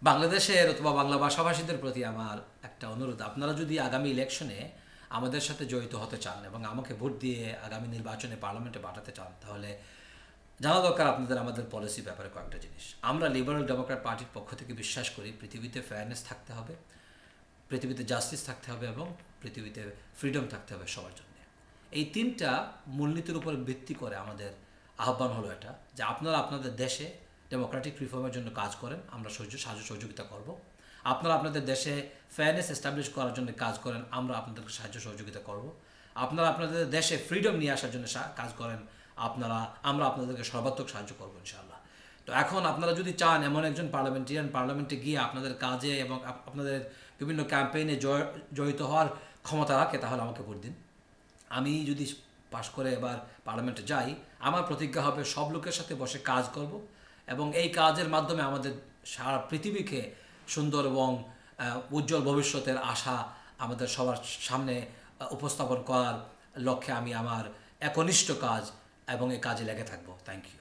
বাংলাদেশের অথবা বাংলা ভাষাভাষীদের প্রতি আমার একটা অনুরোধ, আপনারা যদি আগামী ইলেকশনে আমাদের সাথে জড়িত হতে চান এবং আমাকে ভোট দিয়ে আগামী নির্বাচনে পার্লামেন্টে পাঠাতে চান, তাহলে জানা দরকার আপনাদের আমাদের পলিসি ব্যাপারে কয়েকটা জিনিস। আমরা লিবারেল ডেমোক্র্যাট পার্টির পক্ষ থেকে বিশ্বাস করি পৃথিবীতে ফেয়ারনেস থাকতে হবে, পৃথিবীতে জাস্টিস থাকতে হবে এবং পৃথিবীতে ফ্রিডম থাকতে হবে সবার জন্য। এই তিনটা মূলনীতির উপর ভিত্তি করে আমাদের আহ্বান হলো এটা, যে আপনারা আপনাদের দেশে ডেমোক্রেটিক রিফর্মের জন্য কাজ করেন, আমরা সাহায্য সহযোগিতা করব। আপনারা আপনাদের দেশে ফেয়ারনেস এস্টাবলিশ করার জন্য কাজ করেন, আমরা আপনাদেরকে সাহায্য সহযোগিতা করব। আপনারা আপনাদের দেশে ফ্রিডম নিয়ে আসার জন্য কাজ করেন, আমরা আপনাদেরকে সর্বাত্মক সাহায্য করবো ইনশাআল্লাহ। তো এখন আপনারা যদি চান এমন একজন পার্লামেন্টে গিয়ে আপনাদের কাজে এবং আপনাদের বিভিন্ন ক্যাম্পেইনে জড়িত হওয়ার ক্ষমতা রাখে, তাহলে আমাকে ভোট দিন। আমি যদি পাশ করে এবার পার্লামেন্টে যাই, আমার প্রতিজ্ঞা হবে সব লোকের সাথে বসে কাজ করব এবং এই কাজের মাধ্যমে আমাদের সারা পৃথিবীকে সুন্দর এবং উজ্জ্বল ভবিষ্যতের আশা আমাদের সবার সামনে উপস্থাপন করার লক্ষ্যে আমি আমার একনিষ্ঠ কাজ এবং এই কাজে লেগে থাকবো। Thank you.